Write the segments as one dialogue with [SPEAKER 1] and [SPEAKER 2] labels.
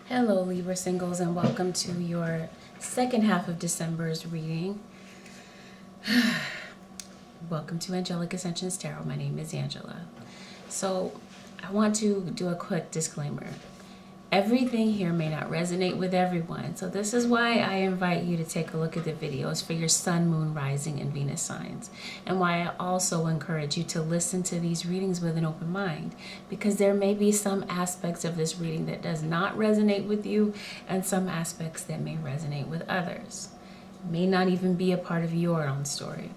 [SPEAKER 1] Hello Libra singles, and welcome to your second half of December's reading. Welcome to Angelic Ascensions Tarot. My name is Angela. So I want to do a quick disclaimer. Everything here may not resonate with everyone, so this is why I invite you to take a look at the videos for your sun, moon, rising, and Venus signs, and why I also encourage you to listen to these readings with an open mind, because there may be some aspects of this reading that does not resonate with you and some aspects that may resonate with others. It may not even be a part of your own story.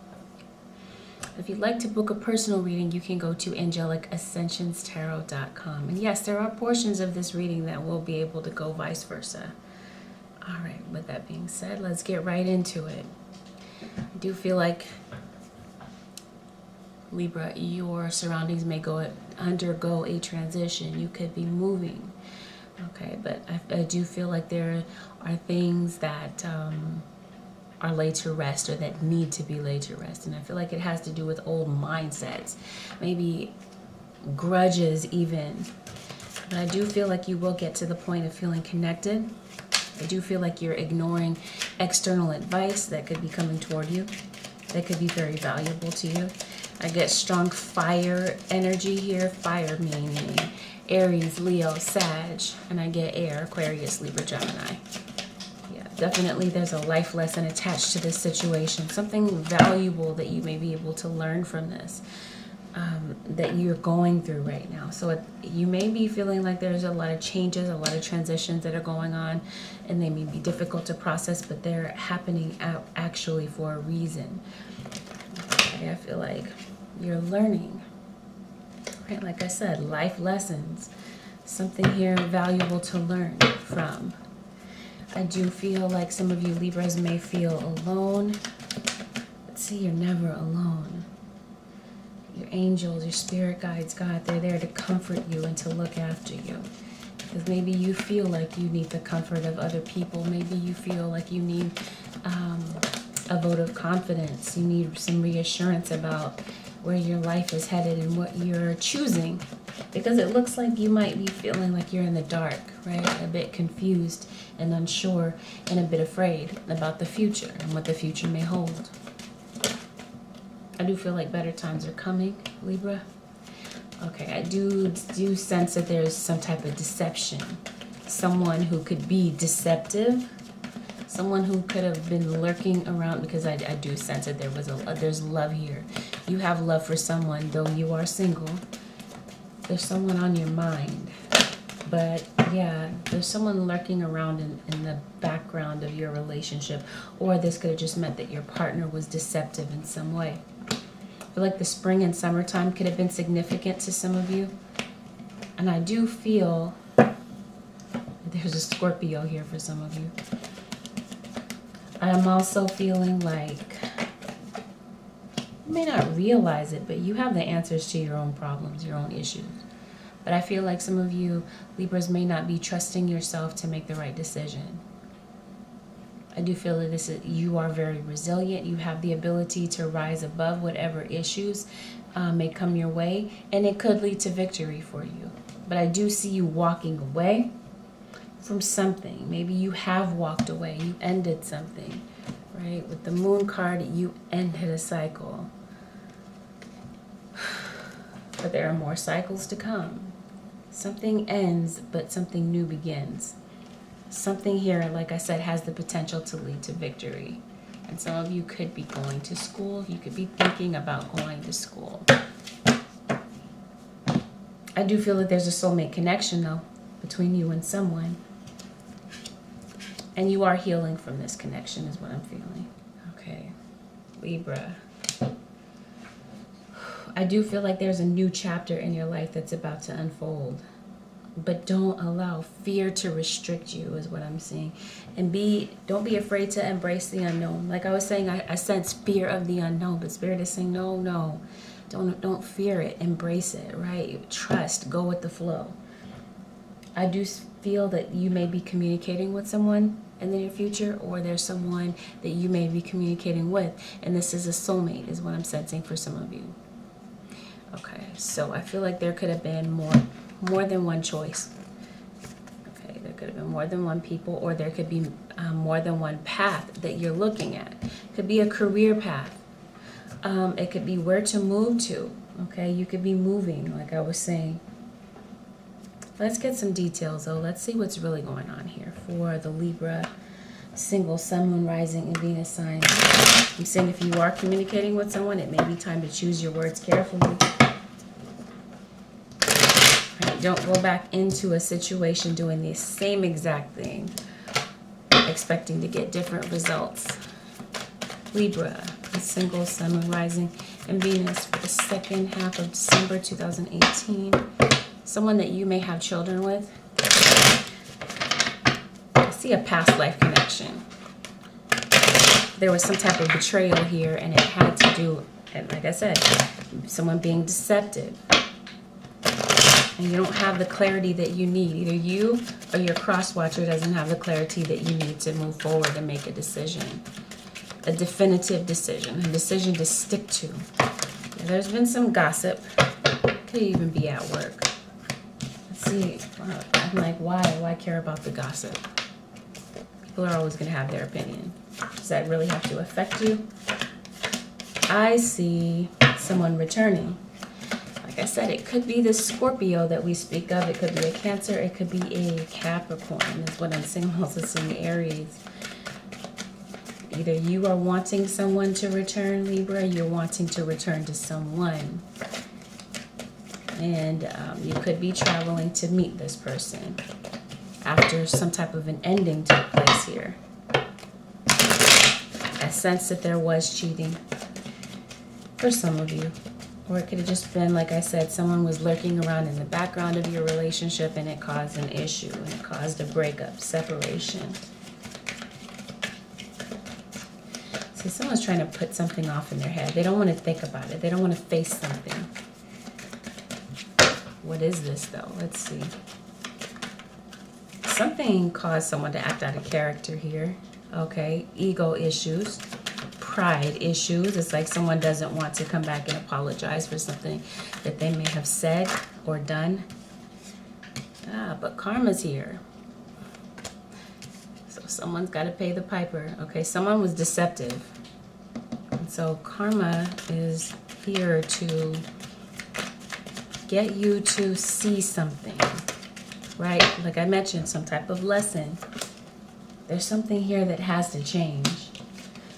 [SPEAKER 1] If you'd like to book a personal reading, you can go to AngelicAscensionsTarot.com. And yes, there are portions of this reading that will be able to go vice versa. All right, with that being said, let's get right into it. I do feel like, Libra, your surroundings may undergo a transition. You could be moving. Okay, but I do feel like there are things that are laid to rest, or that need to be laid to rest. And I feel like it has to do with old mindsets, maybe grudges even. But I do feel like you will get to the point of feeling connected. I do feel like you're ignoring external advice that could be coming toward you, that could be very valuable to you. I get strong fire energy here, fire meaning Aries, Leo, Sag, and I get air, Aquarius, Libra, Gemini. Definitely there's a life lesson attached to this situation, something valuable that you may be able to learn from this, that you're going through right now. So you may be feeling like there's a lot of changes, a lot of transitions that are going on, and they may be difficult to process, but they're happening actually for a reason. Okay, I feel like you're learning. Right? Like I said, life lessons, something here valuable to learn from. I do feel like some of you Libras may feel alone. Let's see, you're never alone. Your angels, your spirit guides, God, they're there to comfort you and to look after you. Because maybe you feel like you need the comfort of other people. Maybe you feel like you need a vote of confidence. You need some reassurance about where your life is headed and what you're choosing. Because it looks like you might be feeling like you're in the dark, right? A bit confused and unsure and a bit afraid about the future and what the future may hold. I do feel like better times are coming, Libra. Okay, I do sense that there's some type of deception. Someone who could be deceptive. Someone who could have been lurking around, because I do sense that there's love here. You have love for someone, though you are single. There's someone on your mind. But yeah, there's someone lurking around in the background of your relationship. Or this could have just meant that your partner was deceptive in some way. I feel like the spring and summertime could have been significant to some of you. And I do feel there's a Scorpio here for some of you. I'm also feeling like, you may not realize it, but you have the answers to your own problems, your own issues. But I feel like some of you Libras may not be trusting yourself to make the right decision. I do feel that you are very resilient. You have the ability to rise above whatever issues may come your way, and it could lead to victory for you. But I do see you walking away from something. Maybe you have walked away. You ended something, right? With the Moon card, you ended a cycle. But there are more cycles to come. Something ends, but something new begins. Something here, like I said, has the potential to lead to victory. And some of you could be going to school. You could be thinking about going to school. I do feel that there's a soulmate connection, though, between you and someone. And you are healing from this connection, is what I'm feeling. Okay, Libra. I do feel like there's a new chapter in your life that's about to unfold. But don't allow fear to restrict you, is what I'm seeing. And don't be afraid to embrace the unknown. Like I was saying, I sense fear of the unknown, but Spirit is saying, no. Don't fear it. Embrace it, right? Trust. Go with the flow. I do feel that you may be communicating with someone in the near future, or there's someone that you may be communicating with, and this is a soulmate, is what I'm sensing for some of you. Okay, so I feel like there could have been more than one choice. Okay, there could have been more than one people, or there could be more than one path that you're looking at. It could be a career path. It could be where to move to. Okay, you could be moving, like I was saying. Let's get some details, though. Let's see what's really going on here for the Libra single sun, moon, rising, and Venus sign. I'm saying if you are communicating with someone, it may be time to choose your words carefully. Right, don't go back into a situation doing the same exact thing, expecting to get different results. Libra, single sun, moon, rising, and Venus for the second half of December 2018. Someone that you may have children with. I see a past life connection. There was some type of betrayal here, and it had to do, and like I said, someone being deceptive. And you don't have the clarity that you need. Either you or your cross-watcher doesn't have the clarity that you need to move forward and make a decision. A definitive decision, a decision to stick to. Yeah, there's been some gossip. Could even be at work. Let's see, I'm like, why care about the gossip? People are always going to have their opinion. Does that really have to affect you? I see someone returning. Like I said, it could be the Scorpio that we speak of. It could be a Cancer. It could be a Capricorn. That's what I'm seeing. I'm also seeing Aries. Either you are wanting someone to return, Libra, you're wanting to return to someone. And you could be traveling to meet this person after some type of an ending took place here. I sense that there was cheating for some of you. Or it could have just been, like I said, someone was lurking around in the background of your relationship and it caused an issue and it caused a breakup, separation. See, someone's trying to put something off in their head. They don't want to think about it. They don't want to face something. What is this, though? Let's see. Something caused someone to act out of character here. Okay, ego issues, pride issues. It's like someone doesn't want to come back and apologize for something that they may have said or done. But karma's here. So someone's got to pay the piper. Okay, someone was deceptive. And so karma is here to get you to see something, right? Like I mentioned, some type of lesson. There's something here that has to change.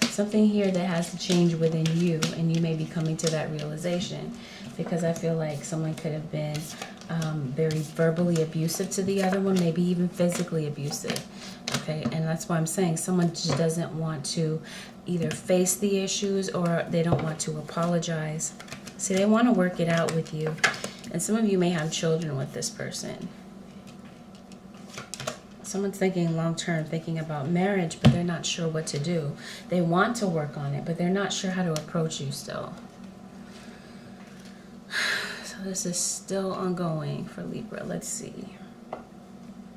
[SPEAKER 1] Something here that has to change within you, and you may be coming to that realization, because I feel like someone could have been very verbally abusive to the other one, maybe even physically abusive. Okay, and that's why I'm saying someone just doesn't want to either face the issues or they don't want to apologize. See, they want to work it out with you. And some of you may have children with this person. Someone's thinking long-term, thinking about marriage, but they're not sure what to do. They want to work on it, but they're not sure how to approach you still. So this is still ongoing for Libra. Let's see.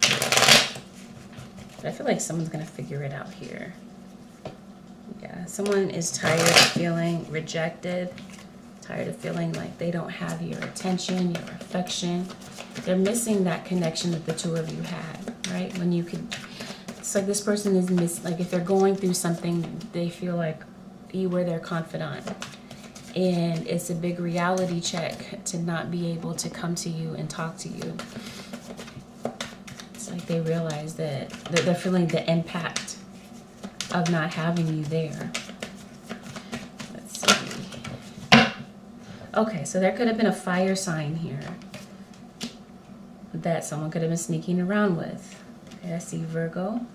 [SPEAKER 1] But I feel like someone's going to figure it out here. Yeah, someone is tired of feeling rejected. Tired of feeling like they don't have your attention, your affection. They're missing that connection that the two of you had, right? When you could, it's like this person is like if they're going through something, they feel like you were their confidant. And it's a big reality check to not be able to come to you and talk to you. It's like they realize that they're feeling the impact of not having you there. Okay, so there could have been a fire sign here that someone could have been sneaking around with. Okay, I see Virgo.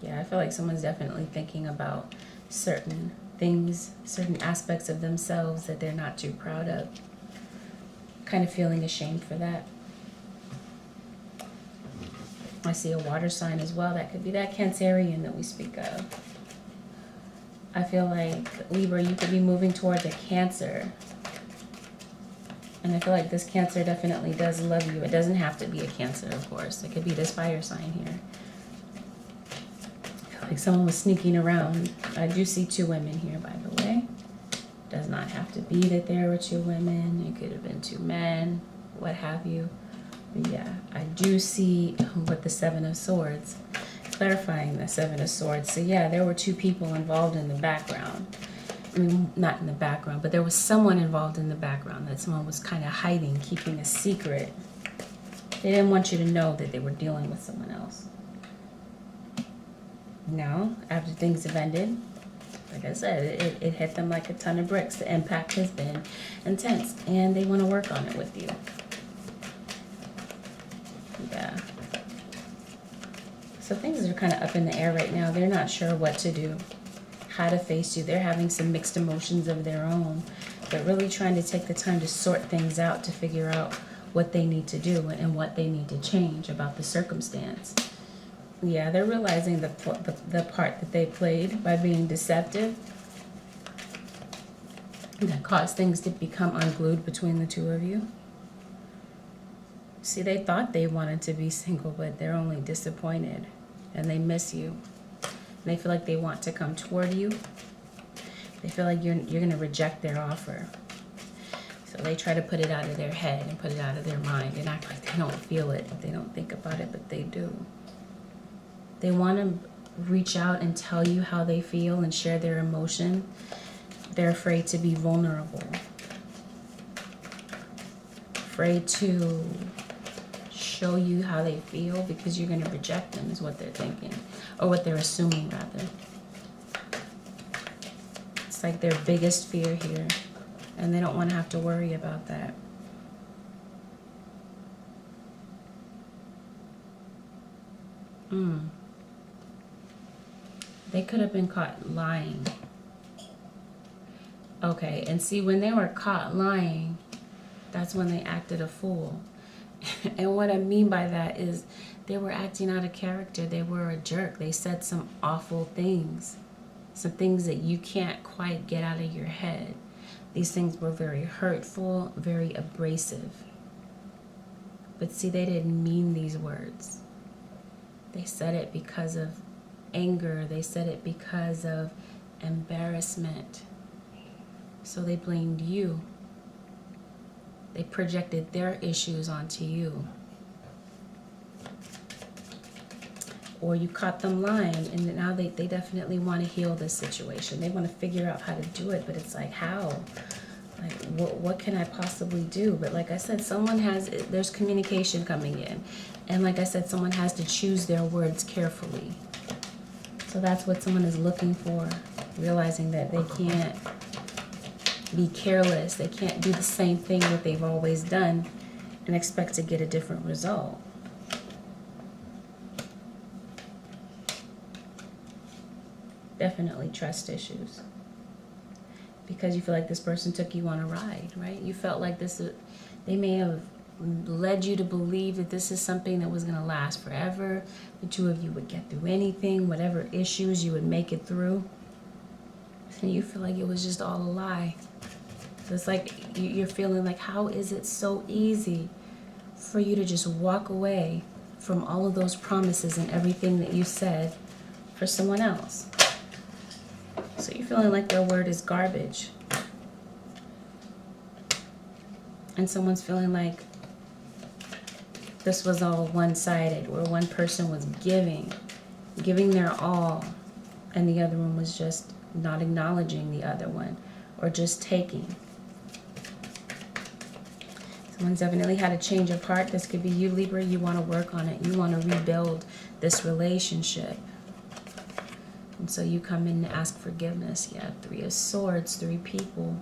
[SPEAKER 1] Yeah, I feel like someone's definitely thinking about certain things, certain aspects of themselves that they're not too proud of. Kind of feeling ashamed for that. I see a water sign as well. That could be that Cancerian that we speak of. I feel like, Libra, you could be moving towards a Cancer. And I feel like this Cancer definitely does love you. It doesn't have to be a Cancer, of course. It could be this fire sign here. I feel like someone was sneaking around. I do see two women here, by the way. Does not have to be that there were two women. It could have been two men, what have you. Yeah, I do see with the Seven of Swords, clarifying the Seven of Swords. So yeah, there were two people involved in the background. I mean, not in the background, but there was someone involved in the background that someone was kind of hiding, keeping a secret. They didn't want you to know that they were dealing with someone else. Now, after things have ended, like I said, it hit them like a ton of bricks. The impact has been intense, and they want to work on it with you. Yeah. So things are kind of up in the air right now. They're not sure what to do, how to face you. They're having some mixed emotions of their own. They're really trying to take the time to sort things out, to figure out what they need to do and what they need to change about the circumstance. Yeah, they're realizing the part that they played by being deceptive. That caused things to become unglued between the two of you. See, they thought they wanted to be single, but they're only disappointed. And they miss you. They feel like they want to come toward you. They feel like you're going to reject their offer. So they try to put it out of their head and put it out of their mind and act like they don't feel it. They don't think about it, but they do. They want to reach out and tell you how they feel and share their emotion. They're afraid to be vulnerable. Afraid to show you how they feel because you're going to reject them is what they're thinking. Or what they're assuming, rather. It's like their biggest fear here. And they don't want to have to worry about that. They could have been caught lying. Okay, and see, when they were caught lying, that's when they acted a fool. And what I mean by that is they were acting out of character. They were a jerk. They said some awful things. Some things that you can't quite get out of your head. These things were very hurtful, very abrasive. But see, they didn't mean these words. They said it because of anger. They said it because of embarrassment. So they blamed you. They projected their issues onto you. Or you caught them lying, and now they definitely want to heal this situation. They want to figure out how to do it, but it's like, how? Like, what can I possibly do? But like I said, there's communication coming in. And like I said, someone has to choose their words carefully. So that's what someone is looking for, realizing that they can't be careless. They can't do the same thing that they've always done and expect to get a different result. Definitely trust issues. Because you feel like this person took you on a ride, right? You felt like they may have led you to believe that this is something that was going to last forever. The two of you would get through anything, whatever issues, you would make it through. And you feel like it was just all a lie. It's like you're feeling like, how is it so easy for you to just walk away from all of those promises and everything that you said for someone else? So you're feeling like their word is garbage. And someone's feeling like this was all one-sided, where one person was giving their all, and the other one was just not acknowledging the other one, or just taking. Someone's definitely had a change of heart. This could be you, Libra. You want to work on it. You want to rebuild this relationship. And so you come in to ask forgiveness. Yeah, 3 of Swords, 3 people.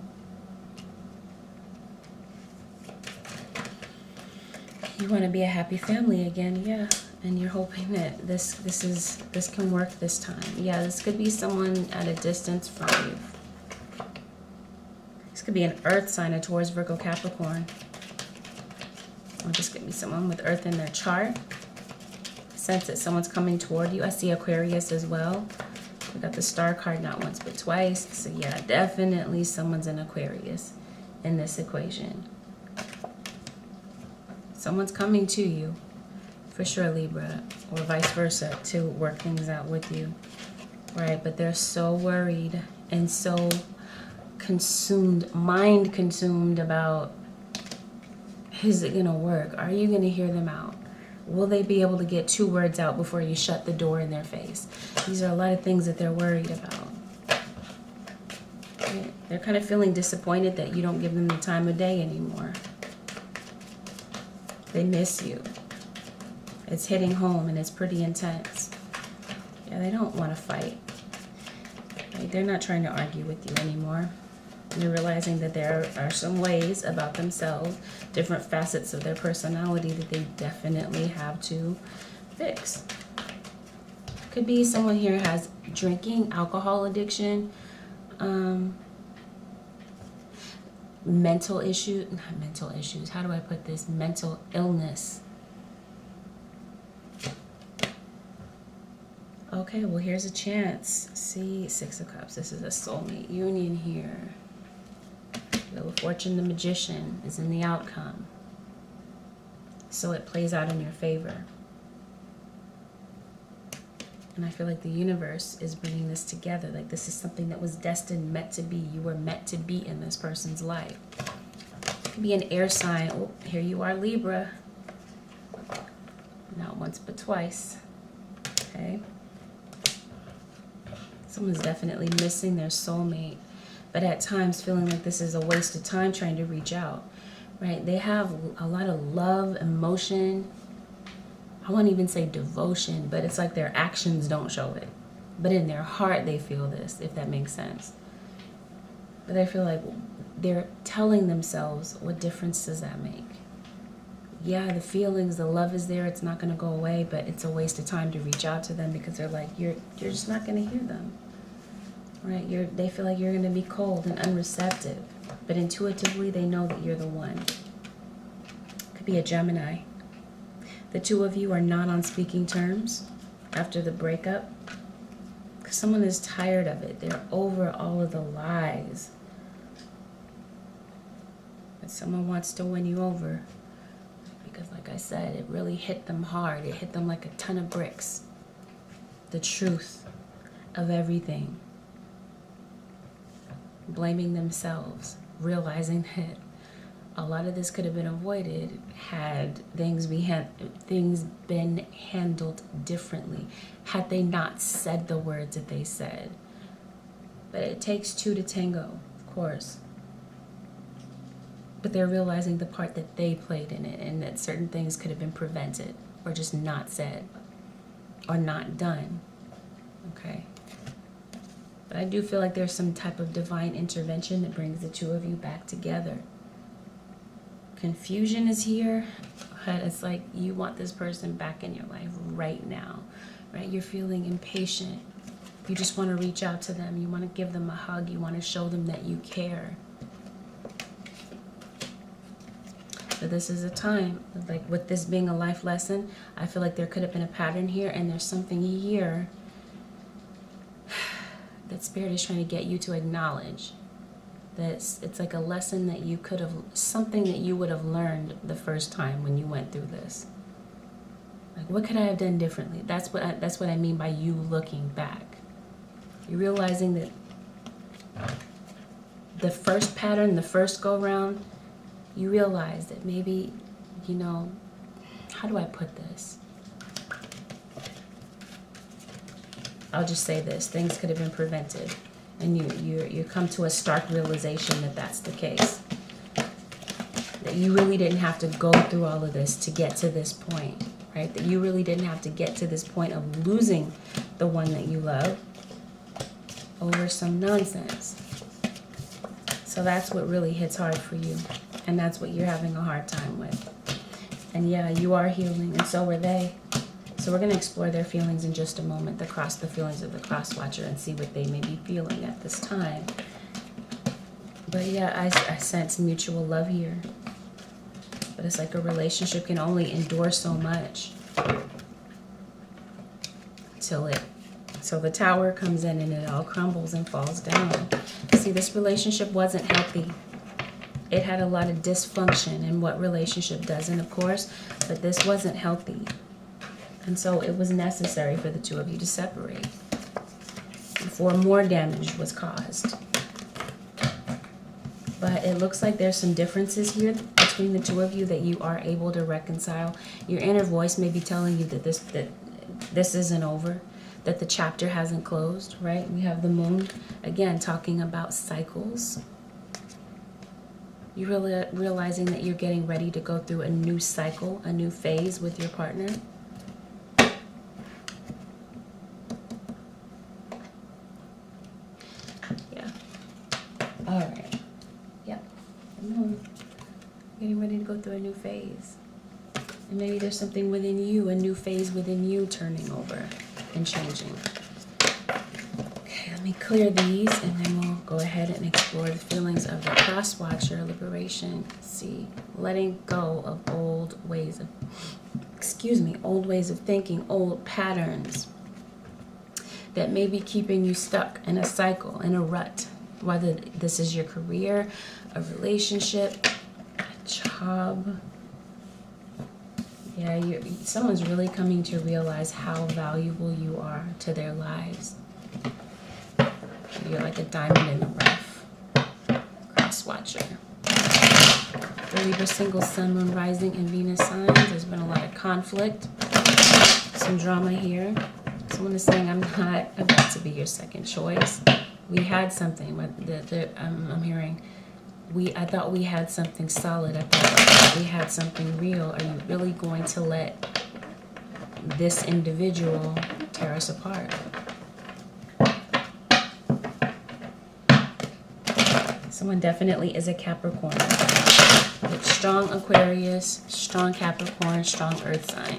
[SPEAKER 1] You want to be a happy family again, yeah. And you're hoping that this can work this time. Yeah, this could be someone at a distance from you. This could be an Earth sign, a Taurus, Virgo, Capricorn. Or this could be someone with Earth in their chart. Sense that someone's coming toward you. I see Aquarius as well. We got the Star card not once but twice. So yeah, definitely someone's an Aquarius in this equation. Someone's coming to you, for sure, Libra, or vice versa, to work things out with you, right? But they're so worried and so consumed, mind consumed about Is it going to work? Are you going to hear them out? Will they be able to get 2 words out before you shut the door in their face? These are a lot of things that they're worried about. They're kind of feeling disappointed that you don't give them the time of day anymore. They miss you. It's hitting home and it's pretty intense. Yeah, they don't want to fight. They're not trying to argue with you anymore. They're realizing that there are some ways about themselves, different facets of their personality that they definitely have to fix. Could be someone here has drinking, alcohol addiction, mental issues, not mental issues, how do I put this? Mental illness. Okay, well, here's a chance. See, 6 of Cups. This is a soulmate union here. Wheel of Fortune, the Magician, is in the outcome. So it plays out in your favor. And I feel like the universe is bringing this together. Like this is something that was destined, meant to be. You were meant to be in this person's life. It could be an air sign. Oh, here you are, Libra. Not once, but twice. Okay. Someone's definitely missing their soulmate, but at times feeling like this is a waste of time trying to reach out, right? They have a lot of love, emotion. I won't even say devotion, but it's like their actions don't show it. But in their heart, they feel this, if that makes sense. But they feel like they're telling themselves, what difference does that make? Yeah, the feelings, the love is there. It's not going to go away, but it's a waste of time to reach out to them because they're like, you're just not going to hear them. Right? They feel like you're going to be cold and unreceptive, but intuitively they know that you're the one. Could be a Gemini. The 2 of you are not on speaking terms after the breakup because someone is tired of it. They're over all of the lies. But someone wants to win you over because, like I said, it really hit them hard. It hit them like a ton of bricks. The truth of everything. Blaming themselves, realizing that a lot of this could have been avoided had things been handled differently, had they not said the words that they said. But it takes 2 to tango, of course. But they're realizing the part that they played in it and that certain things could have been prevented or just not said or not done. Okay. But I do feel like there's some type of divine intervention that brings the 2 of you back together. Confusion is here, but it's like you want this person back in your life right now, right? You're feeling impatient. You just want to reach out to them. You want to give them a hug. You want to show them that you care. But this is a time, like with this being a life lesson, I feel like there could have been a pattern here, and there's something here that Spirit is trying to get you to acknowledge. That it's like a lesson that you could have, something that you would have learned the first time when you went through this. Like, what could I have done differently? That's what I mean by you looking back. You're realizing that the first pattern, the first go round, you realize that maybe, how do I put this? I'll just say this, things could have been prevented. And you come to a stark realization that that's the case. That you really didn't have to go through all of this to get to this point, right? That you really didn't have to get to this point of losing the one that you love over some nonsense. So that's what really hits hard for you. And that's what you're having a hard time with. And yeah, you are healing, and so are they. So we're going to explore their feelings in just a moment, the feelings of the cross watcher, and see what they may be feeling at this time. But yeah, I sense mutual love here. But it's like a relationship can only endure so much so the tower comes in and it all crumbles and falls down. See, this relationship wasn't healthy. It had a lot of dysfunction, and what relationship doesn't, of course, but this wasn't healthy. And so it was necessary for the 2 of you to separate before more damage was caused. But it looks like there's some differences here between the two of you that you are able to reconcile. Your inner voice may be telling you that this isn't over, that the chapter hasn't closed, right? We have the moon, again, talking about cycles. You really realizing that you're getting ready to go through a new cycle, a new phase with your partner. Yeah. All right. Yep. Getting ready to go through a new phase. And maybe there's something within you, a new phase within you turning over and changing. Okay, let me clear these and then we'll go ahead and explore the feelings of the cross watcher, liberation. See, letting go of old ways of, old ways of thinking, old patterns that may be keeping you stuck in a cycle, in a rut. Whether this is your career, a relationship, a job. Yeah, someone's really coming to realize how valuable you are to their lives. You're like a diamond in the rough. Cross watcher. The Libra single sun, moon, rising, and Venus signs. There's been a lot of conflict. Some drama here. Someone is saying, I'm not about to be your second choice. We had something, but I'm hearing, I thought we had something solid. I thought we had something real. Are you really going to let this individual tear us apart? Someone definitely is a Capricorn. With strong Aquarius, strong Capricorn, strong Earth sign.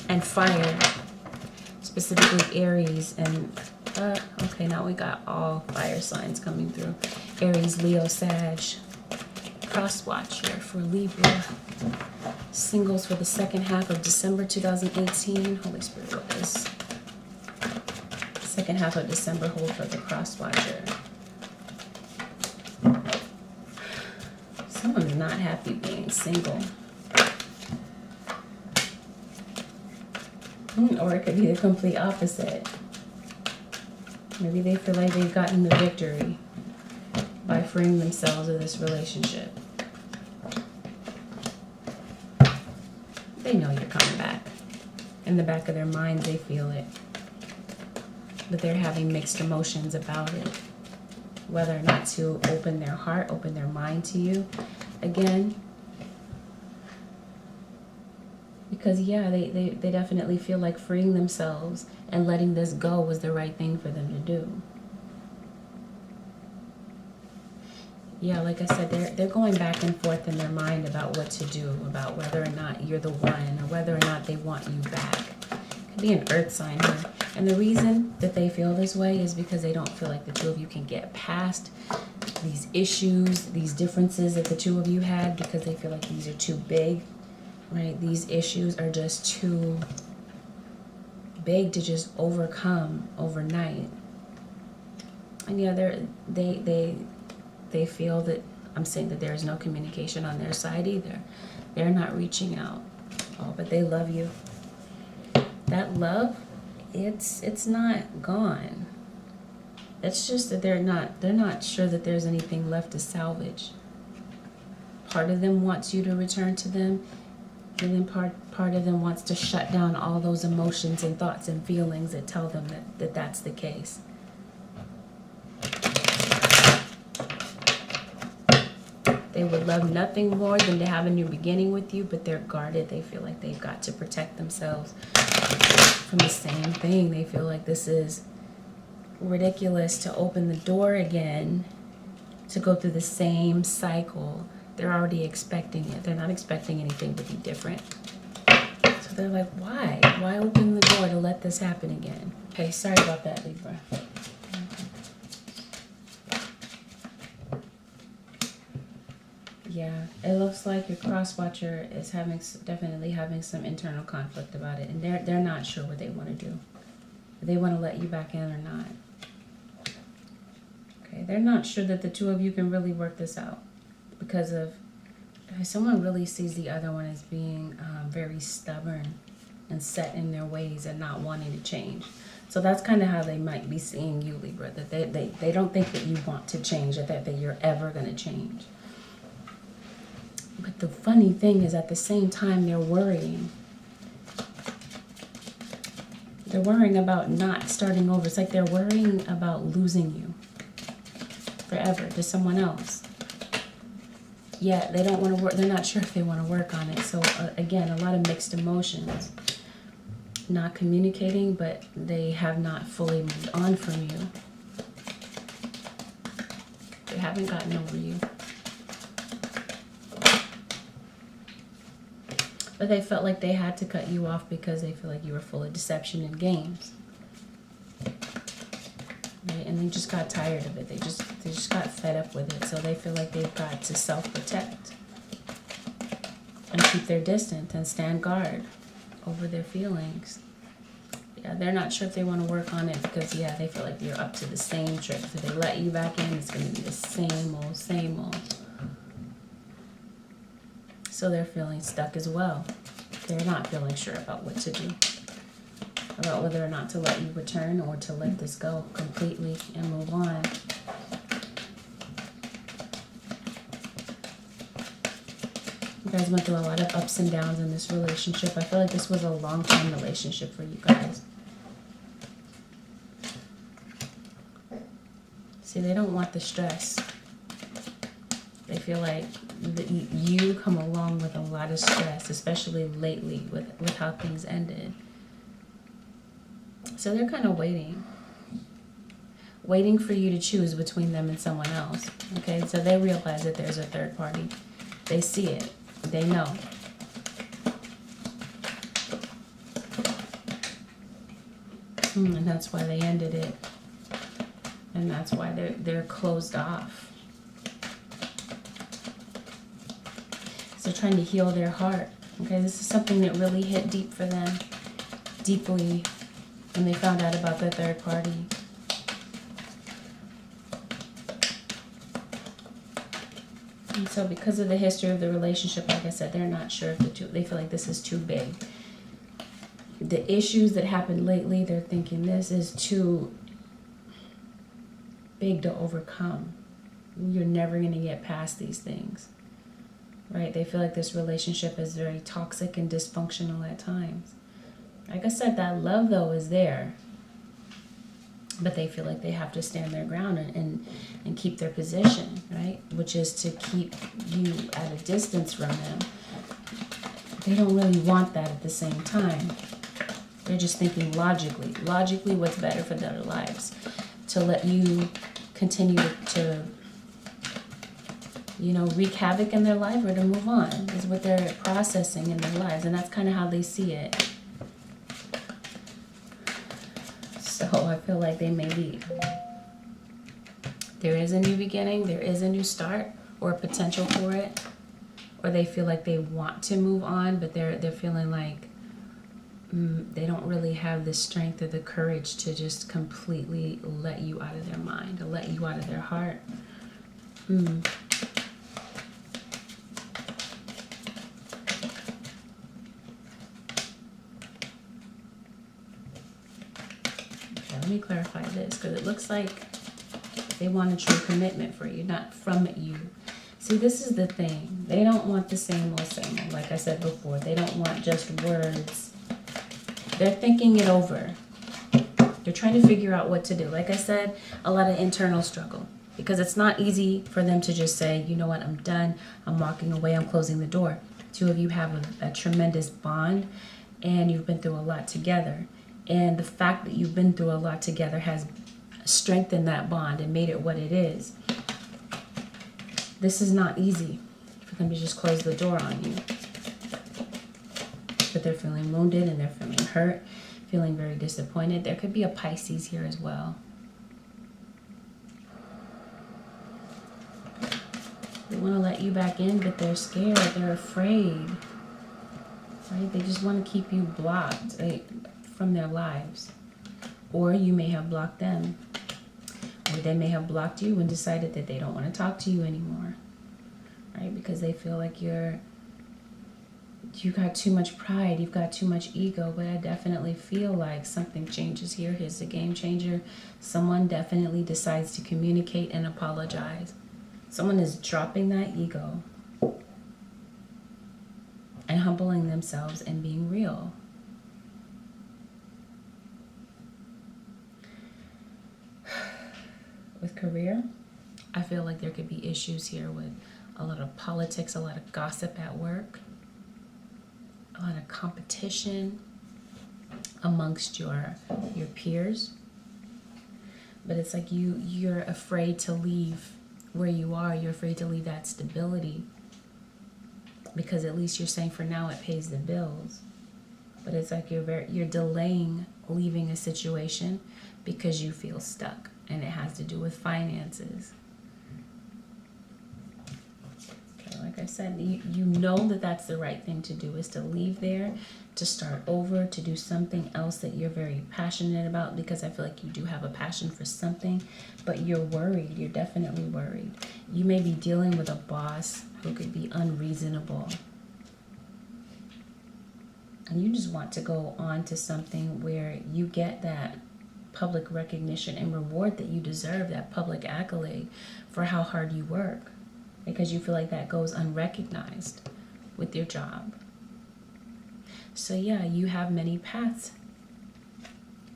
[SPEAKER 1] And fire, specifically Aries and okay, now we got all fire signs coming through. Aries, Leo, Sag. Cross watcher for Libra. Singles for the second half of December 2018. Holy Spirit, what is second half of December hold for the cross watcher? Someone's not happy being single. Or it could be the complete opposite. Maybe they feel like they've gotten the victory by freeing themselves of this relationship. They know you're coming back. In the back of their mind, they feel it. But they're having mixed emotions about it. Whether or not to open their heart, open their mind to you again. Because, yeah, they definitely feel like freeing themselves and letting this go was the right thing for them to do. Yeah, like I said, they're going back and forth in their mind about what to do, about whether or not you're the one, or whether or not they want you back. Could be an earth sign here. And the reason that they feel this way is because they don't feel like the two of you can get past these issues, these differences that the two of you had, because they feel like these are too big. Right, these issues are just too big to just overcome overnight. And yeah, they feel that I'm saying that there is no communication on their side either. They're not reaching out. Oh, but they love you. That love, it's not gone. It's just that they're not sure that there's anything left to salvage. Part of them wants you to return to them. And then part of them wants to shut down all those emotions and thoughts and feelings that tell them that that's the case. They would love nothing more than to have a new beginning with you, but they're guarded. They feel like they've got to protect themselves from the same thing. They feel like this is ridiculous to open the door again, to go through the same cycle. They're already expecting it. They're not expecting anything to be different. So they're like, why? Why open the door to let this happen again? Okay, sorry about that, Libra. Yeah, it looks like your cross watcher is definitely having some internal conflict about it, and they're not sure what they want to do. If they want to let you back in or not. Okay, they're not sure that the two of you can really work this out. Because of someone really sees the other one as being very stubborn and set in their ways and not wanting to change. So that's kind of how they might be seeing you, Libra, that they don't think that you want to change, or that you're ever going to change. But the funny thing is, at the same time, they're worrying. They're worrying about not starting over. It's like they're worrying about losing you forever to someone else. Yeah, they don't want to work. They're not sure if they want to work on it. So again, a lot of mixed emotions. Not communicating, but they have not fully moved on from you. They haven't gotten over you. But they felt like they had to cut you off because they feel like you were full of deception and games. Right? And they just got tired of it. They just got fed up with it. So they feel like they've got to self-protect and keep their distance and stand guard over their feelings. Yeah, they're not sure if they want to work on it because, yeah, they feel like you're up to the same tricks. If they let you back in, it's going to be the same old, same old. So they're feeling stuck as well. They're not feeling sure about what to do, about whether or not to let you return or to let this go completely and move on. You guys went through a lot of ups and downs in this relationship. I feel like this was a long-term relationship for you guys. See, they don't want the stress. They feel like you come along with a lot of stress, especially lately with how things ended. So they're kind of waiting for you to choose between them and someone else. Okay, so they realize that there's a third party. They see it. They know. And that's why they ended it. And that's why they're closed off. So trying to heal their heart. Okay, this is something that really hit deep for them. Deeply when they found out about the third party. And so because of the history of the relationship, like I said, they're not sure if they feel like this is too big. The issues that happened lately, they're thinking this is too big to overcome. You're never going to get past these things. Right? They feel like this relationship is very toxic and dysfunctional at times. Like I said, that love, though, is there. But they feel like they have to stand their ground and keep their position, right? Which is to keep you at a distance from them. They don't really want that at the same time. They're just thinking logically. Logically, what's better for their lives. To let you continue to wreak havoc in their life, or to move on, is what they're processing in their lives. And that's kind of how they see it. So I feel like they may be. There is a new beginning, there is a new start, or a potential for it. Or they feel like they want to move on, but they're feeling like they don't really have the strength or the courage to just completely let you out of their mind, or let you out of their heart. Let me clarify this, because it looks like they want a true commitment for you, not from you. See, this is the thing. They don't want the same old, like I said before. They don't want just words. They're thinking it over. They're trying to figure out what to do. Like I said, a lot of internal struggle. Because it's not easy for them to just say, you know what, I'm done. I'm walking away. I'm closing the door. Two of you have a tremendous bond, and you've been through a lot together. And the fact that you've been through a lot together has strengthened that bond and made it what it is. This is not easy for them to just close the door on you. But they're feeling wounded and they're feeling hurt, feeling very disappointed. There could be a Pisces here as well. They want to let you back in, but they're scared. They're afraid. Right? They just want to keep you blocked, right, from their lives. Or you may have blocked them. Or they may have blocked you and decided that they don't want to talk to you anymore. Right? Because they feel like You got too much pride, you've got too much ego, but I definitely feel like something changes here. Here's the game changer. Someone definitely decides to communicate and apologize. Someone is dropping that ego and humbling themselves and being real. With career, I feel like there could be issues here with a lot of politics, a lot of gossip at work, a lot of competition amongst your peers. But it's like you're afraid to leave where you are. You're afraid to leave that stability, because at least you're saying for now it pays the bills. But it's like you're delaying leaving a situation because you feel stuck, and it has to do with finances. Okay, like I said, you know that that's the right thing to do, is to leave there, to start over, to do something else that you're very passionate about, because I feel like you do have a passion for something, but you're worried. You're definitely worried. You may be dealing with a boss who could be unreasonable, and you just want to go on to something where you get that public recognition and reward that you deserve, that public accolade for how hard you work, because you feel like that goes unrecognized with your job. So yeah, you have many paths,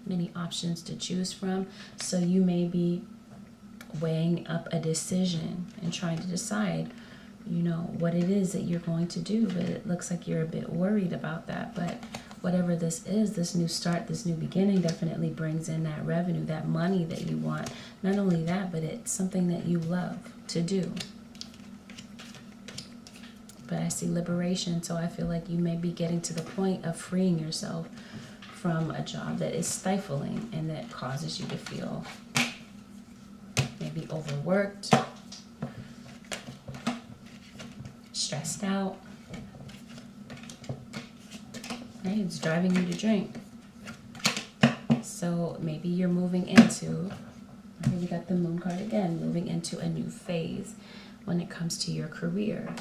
[SPEAKER 1] many options to choose from. So you may be weighing up a decision and trying to decide, what it is that you're going to do. But it looks like you're a bit worried about that. But whatever this is, this new start, this new beginning definitely brings in that revenue, that money that you want. Not only that, but it's something that you love to do. But I see liberation, so I feel like you may be getting to the point of freeing yourself from a job that is stifling and that causes you to feel maybe overworked, stressed out. Right? It's driving you to drink. So maybe you're moving into, here we got the moon card again, moving into a new phase when it comes to your career.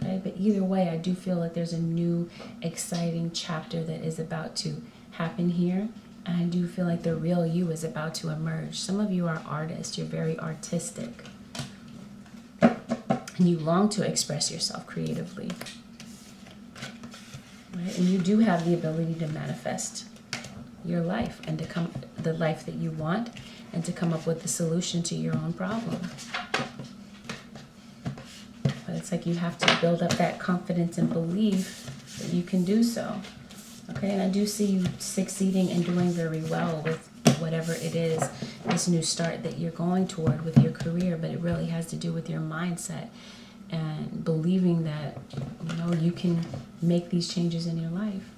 [SPEAKER 1] Okay, but either way, I do feel like there's a new, exciting chapter that is about to happen here. And I do feel like the real you is about to emerge. Some of you are artists. You're very artistic. And you long to express yourself creatively. Right? And you do have the ability to manifest your life and to come the life that you want, and to come up with the solution to your own problem. But it's like you have to build up that confidence and belief that you can do so. Okay, and I do see you succeeding and doing very well with whatever it is, this new start that you're going toward with your career, but it really has to do with your mindset and believing that, you can make these changes in your life.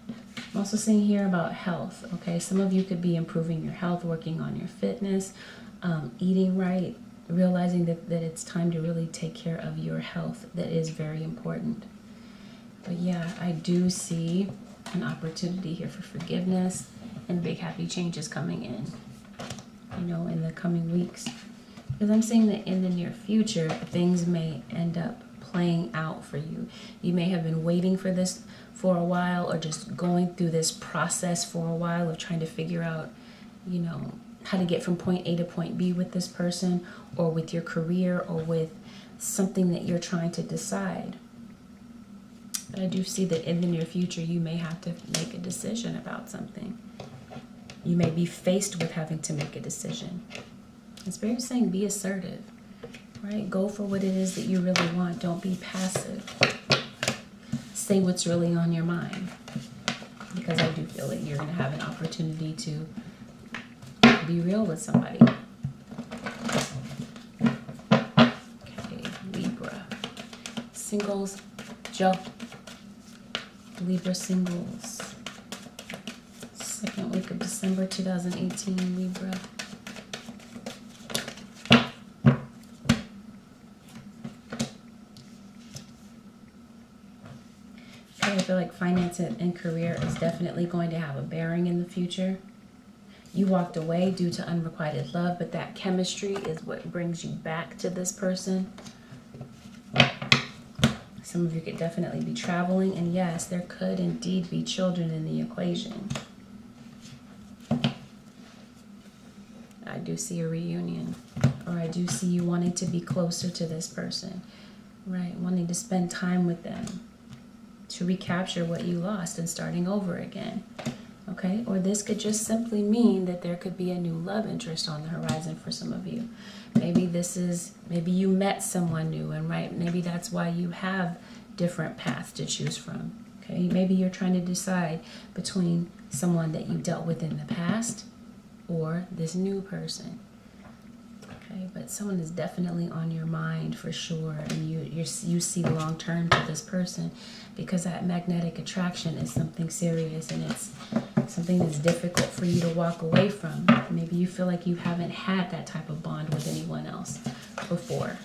[SPEAKER 1] I'm also seeing here about health, okay? Some of you could be improving your health, working on your fitness, eating right, realizing that it's time to really take care of your health. That is very important. But yeah, I do see an opportunity here for forgiveness and big happy changes coming in, in the coming weeks. Because I'm seeing that in the near future, things may end up playing out for you. You may have been waiting for this for a while, or just going through this process for a while of trying to figure out, how to get from point A to point B with this person, or with your career, or with something that you're trying to decide. But I do see that in the near future, you may have to make a decision about something. You may be faced with having to make a decision. It's very saying be assertive, right? Go for what it is that you really want. Don't be passive. Say what's really on your mind. Because I do feel that you're going to have an opportunity to be real with somebody. Okay, Libra. Singles, Joe. Libra singles. Second week of December 2018, Libra. I feel like finance and career is definitely going to have a bearing in the future. You walked away due to unrequited love, but that chemistry is what brings you back to this person. Some of you could definitely be traveling, and yes, there could indeed be children in the equation. I do see a reunion, or I do see you wanting to be closer to this person, right? Wanting to spend time with them, to recapture what you lost and starting over again, okay? Or this could just simply mean that there could be a new love interest on the horizon for some of you. Maybe you met someone new, and right, maybe that's why you have different paths to choose from, okay? Maybe you're trying to decide between someone that you dealt with in the past or this new person, okay? But someone is definitely on your mind for sure, and you see long term to this person, because that magnetic attraction is something serious, and it's something that's difficult for you to walk away from. Maybe you feel like you haven't had that type of bond with anyone else before.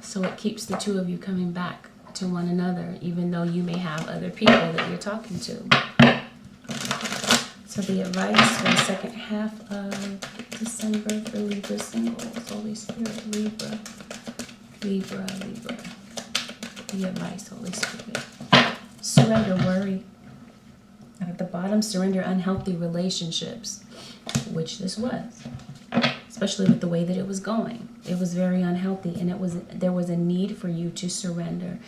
[SPEAKER 1] So it keeps the two of you coming back to one another, even though you may have other people that you're talking to. So the advice for the second half of December for Libra singles, Holy Spirit, Libra. The advice, Holy Spirit. Surrender worry. At the bottom, surrender unhealthy relationships, which this was, especially with the way that it was going. It was very unhealthy, and there was a need for you to surrender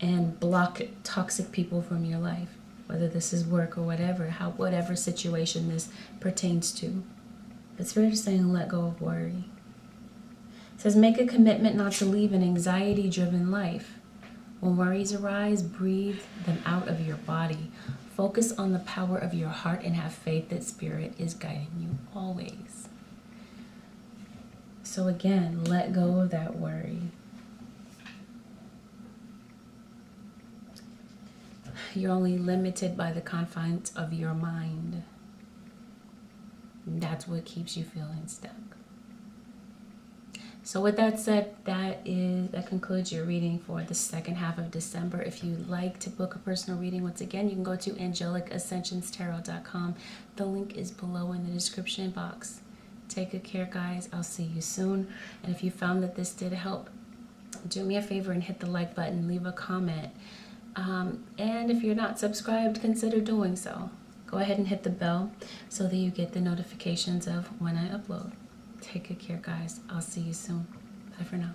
[SPEAKER 1] and block toxic people from your life, whether this is work or whatever situation this pertains to. But Spirit is saying let go of worry. It says make a commitment not to live an anxiety-driven life. When worries arise, breathe them out of your body. Focus on the power of your heart and have faith that Spirit is guiding you always. So again, let go of that worry. You're only limited by the confines of your mind. That's what keeps you feeling stuck. So with that said, that concludes your reading for the second half of December. If you'd like to book a personal reading, once again, you can go to AngelicAscensionsTarot.com. The link is below in the description box. Take good care, guys. I'll see you soon. And if you found that this did help, do me a favor and hit the like button, leave a comment. And if you're not subscribed, consider doing so. Go ahead and hit the bell so that you get the notifications of when I upload. Take good care, guys. I'll see you soon. Bye for now.